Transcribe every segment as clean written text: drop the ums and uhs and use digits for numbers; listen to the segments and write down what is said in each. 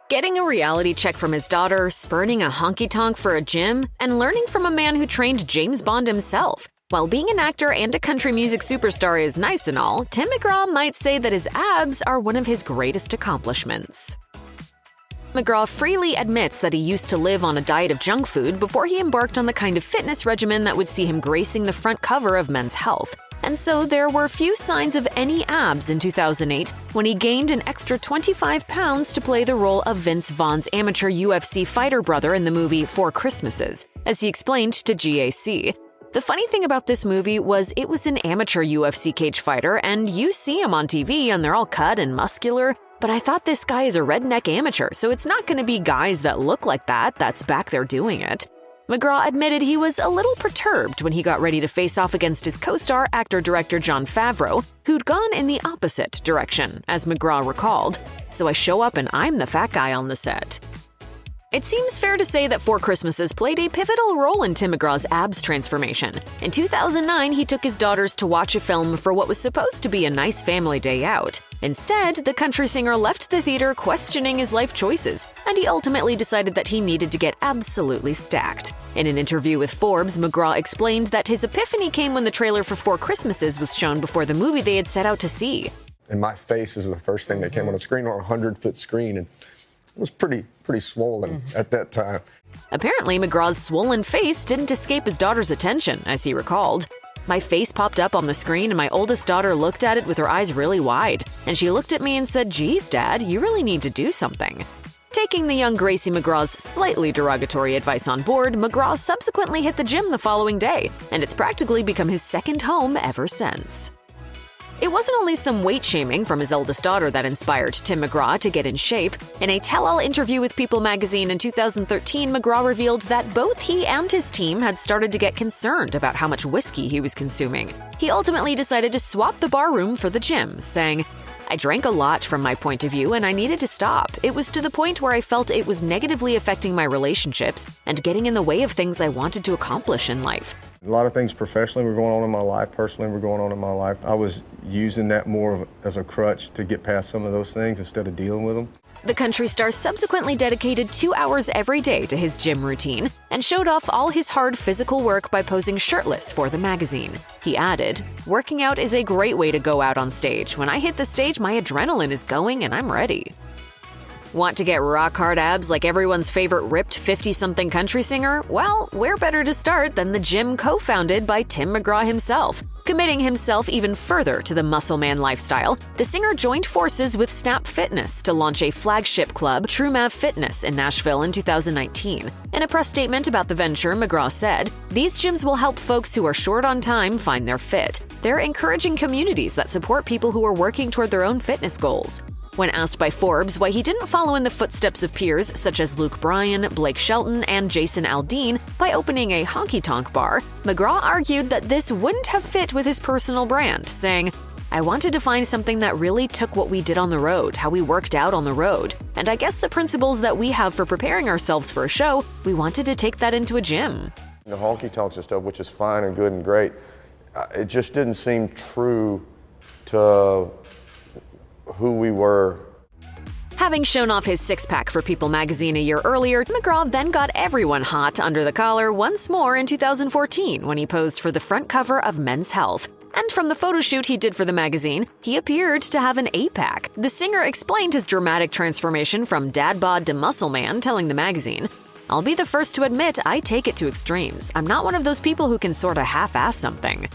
Getting a reality check from his daughter, spurning a honky-tonk for a gym, and learning from a man who trained James Bond himself. While being an actor and a country music superstar is nice and all, Tim McGraw might say that his abs are one of his greatest accomplishments. McGraw freely admits that he used to live on a diet of junk food before he embarked on the kind of fitness regimen that would see him gracing the front cover of Men's Health. And so there were few signs of any abs in 2008 when he gained an extra 25 pounds to play the role of Vince Vaughn's amateur UFC fighter brother in the movie Four Christmases, as he explained to GAC. The funny thing about this movie was it was an amateur UFC cage fighter, and you see him on TV and they're all cut and muscular, but I thought this guy is a redneck amateur, so it's not going to be guys that look like that's back there doing it. McGraw admitted he was a little perturbed when he got ready to face off against his co-star, actor-director Jon Favreau, who'd gone in the opposite direction, as McGraw recalled. So I show up and I'm the fat guy on the set. It seems fair to say that Four Christmases played a pivotal role in Tim McGraw's abs transformation. In 2009, he took his daughters to watch a film for what was supposed to be a nice family day out. Instead, the country singer left the theater questioning his life choices, and he ultimately decided that he needed to get absolutely stacked. In an interview with Forbes, McGraw explained that his epiphany came when the trailer for Four Christmases was shown before the movie they had set out to see. And my face is the first thing that came on the screen, on a 100-foot screen, and it was pretty swollen at that time. Apparently, McGraw's swollen face didn't escape his daughter's attention, as he recalled. My face popped up on the screen and my oldest daughter looked at it with her eyes really wide. And she looked at me and said, "Geez, Dad, you really need to do something." Taking the young Gracie McGraw's slightly derogatory advice on board, McGraw subsequently hit the gym the following day, and it's practically become his second home ever since. It wasn't only some weight shaming from his eldest daughter that inspired Tim McGraw to get in shape. In a tell-all interview with People magazine in 2013, McGraw revealed that both he and his team had started to get concerned about how much whiskey he was consuming. He ultimately decided to swap the barroom for the gym, saying, "I drank a lot from my point of view and I needed to stop. It was to the point where I felt it was negatively affecting my relationships and getting in the way of things I wanted to accomplish in life." A lot of things professionally were going on in my life, personally were going on in my life. I was using that more as a crutch to get past some of those things instead of dealing with them. The country star subsequently dedicated 2 hours every day to his gym routine and showed off all his hard physical work by posing shirtless for the magazine. He added, "Working out is a great way to go out on stage. When I hit the stage, my adrenaline is going and I'm ready." Want to get rock-hard abs like everyone's favorite ripped 50-something country singer? Well, where better to start than the gym co-founded by Tim McGraw himself? Committing himself even further to the muscle man lifestyle, the singer joined forces with Snap Fitness to launch a flagship club, TrueMav Fitness, in Nashville in 2019. In a press statement about the venture, McGraw said, "These gyms will help folks who are short on time find their fit. They're encouraging communities that support people who are working toward their own fitness goals." When asked by Forbes why he didn't follow in the footsteps of peers such as Luke Bryan, Blake Shelton, and Jason Aldean by opening a honky-tonk bar, McGraw argued that this wouldn't have fit with his personal brand, saying, "I wanted to find something that really took what we did on the road, how we worked out on the road. And I guess the principles that we have for preparing ourselves for a show, we wanted to take that into a gym." The honky-tonks and stuff, which is fine and good and great, it just didn't seem true to who we were. Having shown off his six-pack for People magazine a year earlier, McGraw then got everyone hot under the collar once more in 2014 when he posed for the front cover of Men's Health. And from the photo shoot he did for the magazine, he appeared to have an eight-pack. The singer explained his dramatic transformation from dad bod to muscle man, telling the magazine, "I'll be the first to admit I take it to extremes. I'm not one of those people who can sort of half-ass something."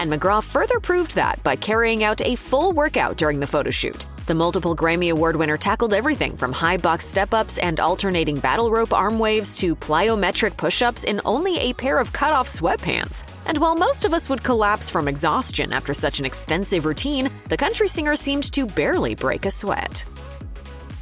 And McGraw further proved that by carrying out a full workout during the photo shoot. The multiple Grammy Award winner tackled everything from high box step-ups and alternating battle rope arm waves to plyometric push-ups in only a pair of cut-off sweatpants. And while most of us would collapse from exhaustion after such an extensive routine, the country singer seemed to barely break a sweat.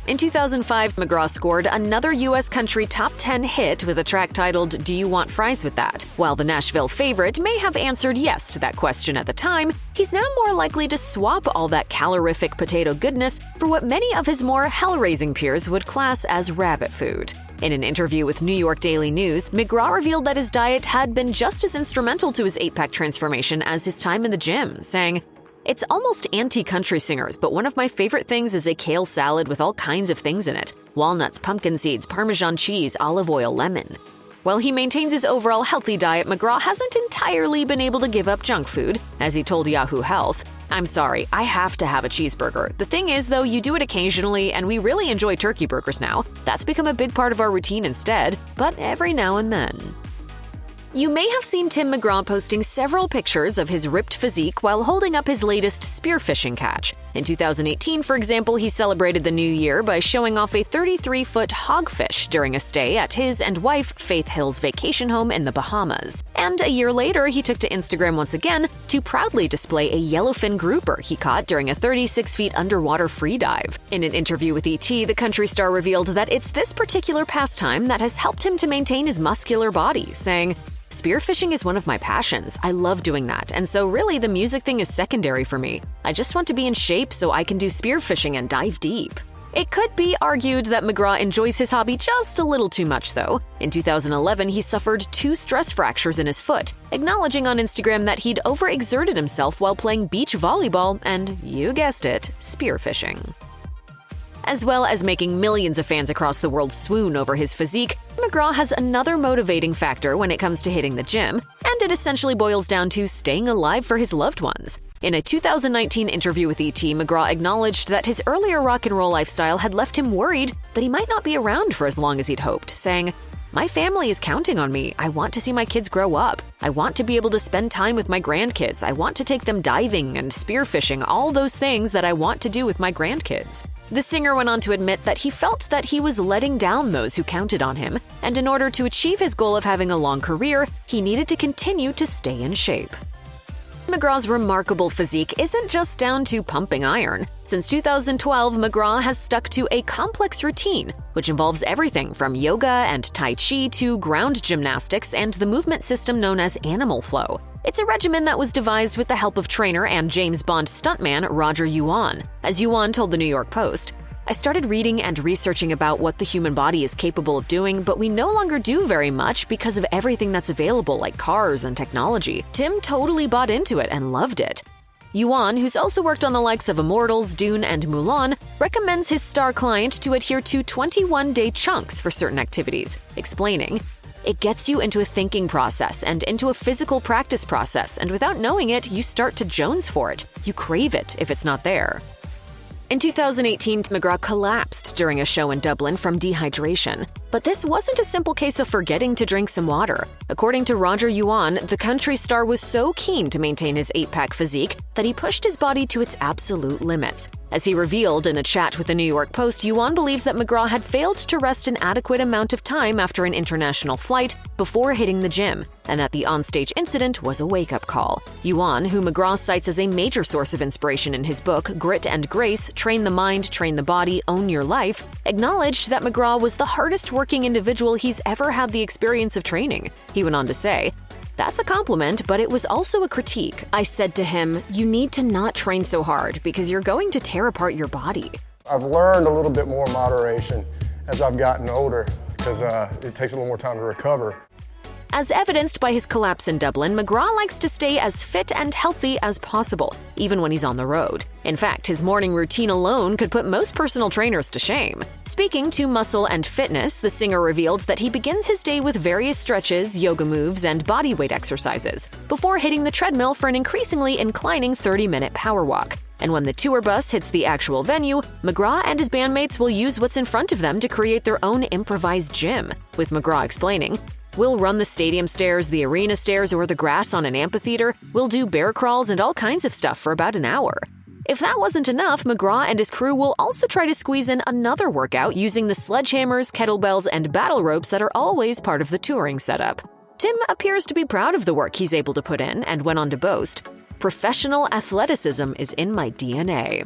In 2005, McGraw scored another U.S. country top 10 hit with a track titled "Do You Want Fries With That?" While the Nashville favorite may have answered yes to that question at the time, he's now more likely to swap all that calorific potato goodness for what many of his more hell-raising peers would class as rabbit food. In an interview with New York Daily News, McGraw revealed that his diet had been just as instrumental to his eight-pack transformation as his time in the gym, saying, It's almost anti-country singers, but one of my favorite things is a kale salad with all kinds of things in it. Walnuts, pumpkin seeds, Parmesan cheese, olive oil, lemon. While he maintains his overall healthy diet, McGraw hasn't entirely been able to give up junk food, as he told Yahoo Health. "I'm sorry, I have to have a cheeseburger. The thing is, though, you do it occasionally, and we really enjoy turkey burgers now. That's become a big part of our routine instead, but every now and then." You may have seen Tim McGraw posting several pictures of his ripped physique while holding up his latest spearfishing catch. In 2018, for example, he celebrated the new year by showing off a 33-foot hogfish during a stay at his and wife Faith Hill's vacation home in the Bahamas. And a year later, he took to Instagram once again to proudly display a yellowfin grouper he caught during a 36-feet underwater free dive. In an interview with ET, the country star revealed that it's this particular pastime that has helped him to maintain his muscular body, saying, "Spearfishing is one of my passions. I love doing that, and so really the music thing is secondary for me. I just want to be in shape so I can do spearfishing and dive deep." It could be argued that McGraw enjoys his hobby just a little too much, though. In 2011, he suffered 2 stress fractures in his foot, acknowledging on Instagram that he'd overexerted himself while playing beach volleyball and, you guessed it, spearfishing. As well as making millions of fans across the world swoon over his physique, McGraw has another motivating factor when it comes to hitting the gym, and it essentially boils down to staying alive for his loved ones. In a 2019 interview with ET, McGraw acknowledged that his earlier rock and roll lifestyle had left him worried that he might not be around for as long as he'd hoped, saying, "My family is counting on me. I want to see my kids grow up. I want to be able to spend time with my grandkids. I want to take them diving and spearfishing, all those things that I want to do with my grandkids." The singer went on to admit that he felt that he was letting down those who counted on him, and in order to achieve his goal of having a long career, he needed to continue to stay in shape. McGraw's remarkable physique isn't just down to pumping iron. Since 2012, McGraw has stuck to a complex routine, which involves everything from yoga and Tai Chi to ground gymnastics and the movement system known as animal flow. It's a regimen that was devised with the help of trainer and James Bond stuntman Roger Yuan. As Yuan told the New York Post, "I started reading and researching about what the human body is capable of doing, but we no longer do very much because of everything that's available, like cars and technology. Tim totally bought into it and loved it." Yuan, who's also worked on the likes of Immortals, Dune, and Mulan, recommends his star client to adhere to 21-day chunks for certain activities, explaining, "It gets you into a thinking process and into a physical practice process, and without knowing it, you start to jones for it. You crave it if it's not there." In 2018, McGraw collapsed during a show in Dublin from dehydration. But this wasn't a simple case of forgetting to drink some water. According to Roger Yuan, the country star was so keen to maintain his 8-pack physique that he pushed his body to its absolute limits. As he revealed in a chat with the New York Post, Yuan believes that McGraw had failed to rest an adequate amount of time after an international flight before hitting the gym, and that the onstage incident was a wake-up call. Yuan, who McGraw cites as a major source of inspiration in his book Grit and Grace, Train the Mind, Train the Body, Own Your Life, acknowledged that McGraw was the hardest working individual he's ever had the experience of training. He went on to say, "That's a compliment, but it was also a critique. I said to him, you need to not train so hard because you're going to tear apart your body." I've learned a little bit more moderation as I've gotten older because it takes a little more time to recover. As evidenced by his collapse in Dublin, McGraw likes to stay as fit and healthy as possible, even when he's on the road. In fact, his morning routine alone could put most personal trainers to shame. Speaking to Muscle and Fitness, the singer revealed that he begins his day with various stretches, yoga moves, and bodyweight exercises, before hitting the treadmill for an increasingly inclining 30-minute power walk. And when the tour bus hits the actual venue, McGraw and his bandmates will use what's in front of them to create their own improvised gym, with McGraw explaining, "We'll run the stadium stairs, the arena stairs, or the grass on an amphitheater. We'll do bear crawls and all kinds of stuff for about an hour." If that wasn't enough, McGraw and his crew will also try to squeeze in another workout using the sledgehammers, kettlebells, and battle ropes that are always part of the touring setup. Tim appears to be proud of the work he's able to put in and went on to boast, "Professional athleticism is in my DNA."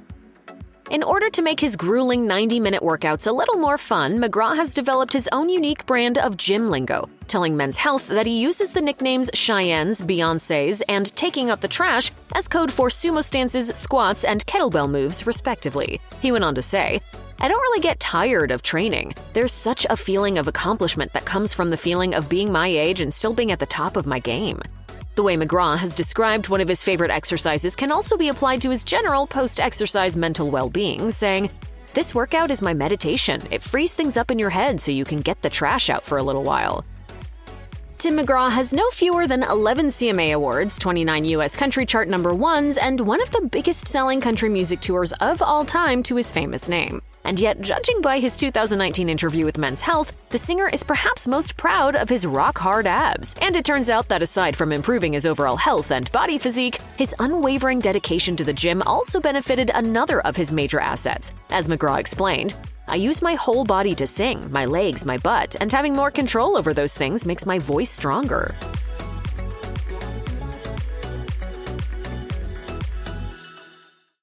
In order to make his grueling 90-minute workouts a little more fun, McGraw has developed his own unique brand of gym lingo, telling Men's Health that he uses the nicknames Cheyennes, Beyoncés, and Taking Out the Trash as code for sumo stances, squats, and kettlebell moves, respectively. He went on to say, "I don't really get tired of training. There's such a feeling of accomplishment that comes from the feeling of being my age and still being at the top of my game." The way McGraw has described one of his favorite exercises can also be applied to his general post-exercise mental well-being, saying, "This workout is my meditation. It frees things up in your head so you can get the trash out for a little while." Tim McGraw has no fewer than 11 CMA awards, 29 US country chart number ones, and one of the biggest-selling country music tours of all time to his famous name. And yet, judging by his 2019 interview with Men's Health, the singer is perhaps most proud of his rock-hard abs. And it turns out that aside from improving his overall health and body physique, his unwavering dedication to the gym also benefited another of his major assets. As McGraw explained, "I use my whole body to sing, my legs, my butt, and having more control over those things makes my voice stronger."